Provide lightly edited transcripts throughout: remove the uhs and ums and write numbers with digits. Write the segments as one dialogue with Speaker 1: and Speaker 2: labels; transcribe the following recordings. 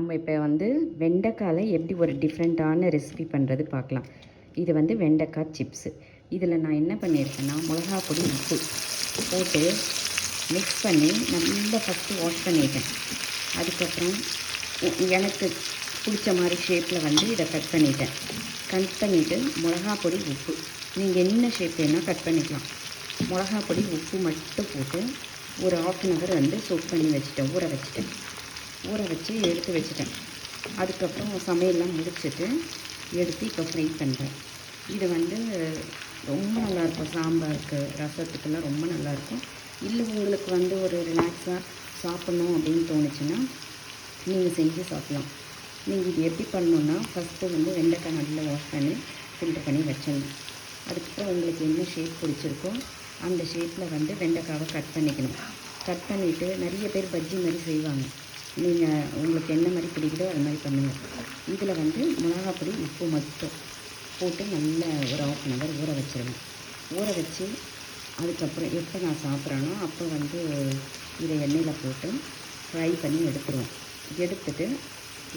Speaker 1: நம்ம இப்போ வந்து வெண்டைக்காயில் எப்படி ஒரு டிஃப்ரெண்ட்டான ரெசிபி பண்ணுறது பார்க்கலாம். இது வந்து வெண்டைக்காய் சிப்ஸு. இதில் நான் என்ன பண்ணியிருக்கேன்னா, மிளகா பொடி, உப்பு போட்டு மிக்ஸ் பண்ணி நல்லா ஃபஸ்ட்டு வாஷ் பண்ணிட்டேன். அதுக்கப்புறம் எனக்கு பிடிச்ச மாதிரி ஷேப்பில் வந்து இதை கட் பண்ணிட்டேன். கட் பண்ணிவிட்டு மிளகா பொடி, உப்பு நீங்கள் என்ன ஷேப் வேணால் கட் பண்ணிக்கலாம். மிளகா பொடி, உப்பு மட்டும் போட்டு ஒரு 1/2 hour வந்து சோக் பண்ணி வச்சுட்டேன், ஊற வச்சு எடுத்து வச்சுட்டேன். அதுக்கப்புறம் சமையல்லாம் முடிச்சுட்டு எடுத்து இப்போ ஃப்ரை பண்ணுறேன். இது வந்து ரொம்ப நல்லாயிருக்கும், சாம்பாருக்கு, ரசத்துக்கெல்லாம் ரொம்ப நல்லாயிருக்கும். இல்லை உங்களுக்கு வந்து ஒரு ரிலாக்ஸாக சாப்பிட்ணும் அப்படின்னு தோணுச்சுன்னா நீங்கள் செஞ்சு சாப்பிட்லாம். நீங்கள் இது எப்படி பண்ணணுன்னா, ஃபஸ்ட்டு வந்து வெண்டைக்காய் நல்லா வாஷ் பண்ணி ஃபில்டர் பண்ணி வச்சிடணும். அதுக்கப்புறம் உங்களுக்கு என்ன ஷேப் பிடிச்சிருக்கோ அந்த ஷேப்பில் வந்து வெண்டைக்காவை கட் பண்ணிக்கணும். கட் பண்ணிவிட்டு நிறைய பேர் பஜ்ஜி மாதிரி செய்வாங்க. நீங்கள் உங்களுக்கு என்ன மாதிரி பிடிக்குதோ அது மாதிரி பண்ணுங்கள். இதில் வந்து மிளகாப்பொடி, உப்பு மட்டும் போட்டு நல்லா ஒரு 1/2 hour ஊற வச்சிடுவேன். ஊற வச்சு அதுக்கப்புறம் எப்போ நான் சாப்பிட்றேனோ அப்போ வந்து இதை எண்ணெயில் போட்டு ஃப்ரை பண்ணி எடுத்துருவேன். எடுத்துட்டு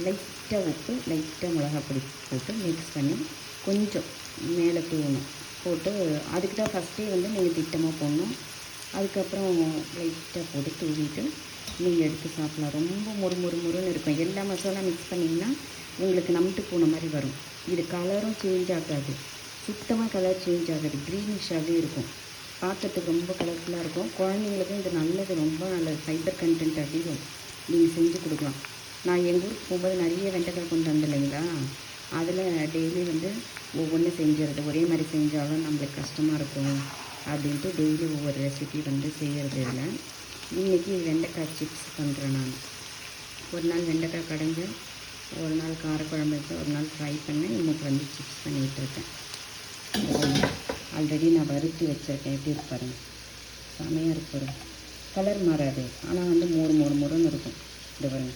Speaker 1: லைட்டாக உப்பு, லைட்டாக மிளகாப்பொடி போட்டு மிக்ஸ் பண்ணி கொஞ்சம் மேலே தூவணும். போட்டு அதுக்கு தான் ஃபஸ்ட்டே வந்து நீங்கள் திட்டமாக போடணும். அதுக்கப்புறம் லைட்டாக போட்டு தூவிட்டு நீங்கள் எடுத்து சாப்பிட்லாம். ரொம்ப முறுமுறுன்னு இருக்கும். எல்லா மசாலா மிக்ஸ் பண்ணிங்கன்னா உங்களுக்கு நம்பிட்டு போன மாதிரி வரும். இது கலரும் சேஞ்ச் ஆகாது, சுத்தமாக கலர் சேஞ்ச் ஆகாது, க்ரீனிஷாகவே இருக்கும். பார்க்கறதுக்கு ரொம்ப கலர்ஃபுல்லாக இருக்கும். குழந்தைங்களுக்கும் இது நல்லது, ரொம்ப நல்லது, ஃபைபர் கண்டென்ட் அதிகம். நீங்கள் செஞ்சு கொடுக்கலாம். நான் எங்கள் ஊருக்கு போகும்போது நிறைய வெண்டைக்காய் கொண்டு வந்தேன் இல்லைங்களா, அதில் டெய்லி வந்து ஒவ்வொன்று செஞ்சுறது. ஒரே மாதிரி செஞ்சாலும் நம்மளுக்கு கஷ்டமாக இருக்கும் அப்படின்ட்டு டெய்லி ஒவ்வொரு ரெசிபி வந்து செய்கிறது. இதில் இன்றைக்கி வெண்டைக்காய் சிப்ஸ் பண்ணுறேன் நான். ஒரு நாள் வெண்டைக்காய் கடைஞ்சேன், ஒரு நாள் காரக்குழம்பு வச்சேன், ஒரு நாள் ஃப்ரை பண்ணேன், இன்றைக்கி வந்து சிப்ஸ் பண்ணிகிட்ருக்கேன். ஆல்ரெடி நான் வறுத்து வச்சுருக்கேன். எப்படி இருப்பாருங்க, செமையாக இருப்பாரு. கலர் மாறாது, ஆனால் வந்து முறுன்னு இருக்கும். இது பாருங்க,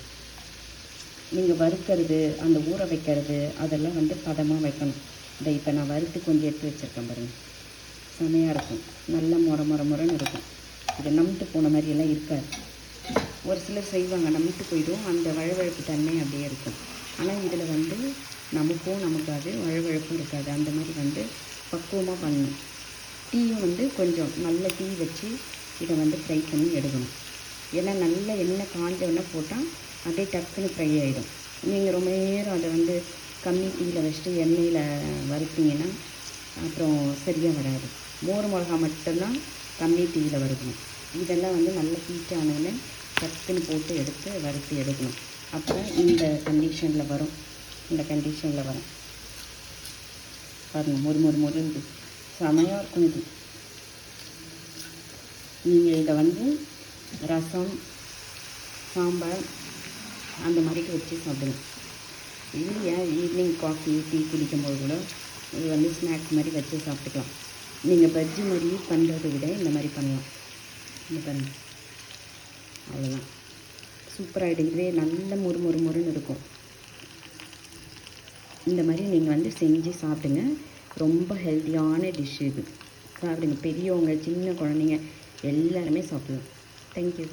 Speaker 1: நீங்கள் வறுக்கிறது, அந்த ஊற வைக்கிறது அதெல்லாம் வந்து பதமாக வைக்கணும். இதை இப்போ நான் வறுத்து கொஞ்சம் எடுத்து வச்சுருக்கேன் பாருங்கள், செமையாக இருக்கும். நல்லா முறன்னு இருக்கும். இது நம்பிட்டு போன மாதிரியெல்லாம் இருக்காது. ஒரு சிலர் செய்வாங்க, நம்பிட்டு போயிடும், அந்த வழவழப்பு தன்மை அப்படியே இருக்கும். ஆனால் இதில் வந்து நமக்காது வழவழப்பும் இருக்காது. அந்த மாதிரி வந்து பக்குவமாக பண்ணணும். டீயும் வந்து கொஞ்சம் நல்ல டீ வச்சு இதை வந்து ஃப்ரை பண்ணி எடுக்கணும். ஏன்னா நல்ல எண்ணெய் காஞ்ச எண்ணெய் போட்டால் அப்படியே டக்குன்னு ஃப்ரை ஆகிடும். நீங்கள் ரொம்ப நேரம் அதை வந்து கம்மி டீயில் வச்சுட்டு எண்ணெயில் வறுத்தீங்கன்னா அப்புறம் சரியாக வராது. மோர் மிளகா மட்டும்தான் கம்மி டீயில் வறுக்கணும். இதெல்லாம் வந்து நல்ல ஹீட்டானோடனே டக்குன்னு போட்டு எடுத்து வறுத்து எடுக்கணும். அப்போ இந்த கண்டிஷனில் வரும். பாருங்கள், முறுன்னு செமையாக இருக்கும். இது நீங்கள் இதை வந்து ரசம், சாம்பார் அந்த மாதிரிக்கு வச்சு சாப்பிடுங்க. இல்லையா ஈவினிங் காஃபி, டீ குடிக்கும்போது கூட இது வந்து ஸ்நாக்ஸ் மாதிரி வச்சு சாப்பிட்டுக்கலாம். நீங்கள் பஜ்ஜி மாதிரி பண்ணுறதை விட இந்த மாதிரி பண்ணலாம். இது பாருங்கள், அவ்வளோதான், சூப்பராகிடும். இதுவே நல்ல முறுன்னு இருக்கும். இந்த மாதிரி நீங்கள் வந்து செஞ்சு சாப்பிடுங்க. ரொம்ப ஹெல்த்தியான டிஷ் இது. சாப்பிடுங்க, பெரியவங்க, சின்ன குழந்தைங்க எல்லாருமே சாப்பிடலாம். தேங்க்யூ.